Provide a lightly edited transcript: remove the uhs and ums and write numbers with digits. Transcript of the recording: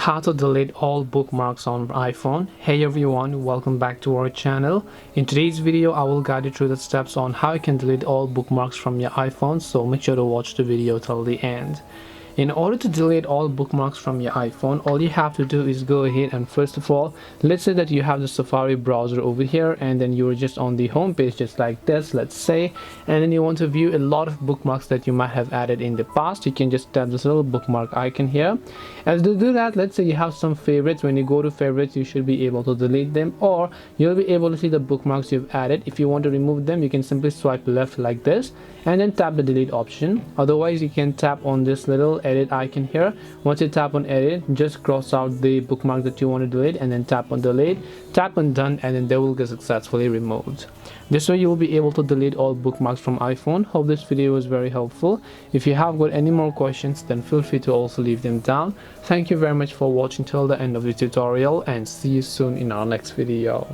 How to delete all bookmarks on iPhone. Hey everyone, welcome back to our channel. In today's video I will guide you through the steps on how you can delete all bookmarks from your iPhone, so make sure to watch the video till the end. In order to delete all bookmarks from your iPhone, all you have to do is go ahead and first of all, let's say that you have the Safari browser over here and then you're just on the home page just like this, let's say, and then you want to view a lot of bookmarks that you might have added in the past. You can just tap this little bookmark icon here. As to do that, let's say you have some favorites. When you go to favorites, you should be able to delete them, or you'll be able to see the bookmarks you've added. If you want to remove them, you can simply swipe left like this and then tap the delete option. Otherwise, you can tap on this little edit icon here. Once you tap on edit, just cross out the bookmark that you want to delete and then tap on delete, tap on done, and then they will get successfully removed. This way you will be able to delete all bookmarks from iPhone. Hope this video was very helpful. If you have got any more questions, then feel free to also leave them down. Thank you very much for watching till the end of the tutorial, and see you soon in our next video.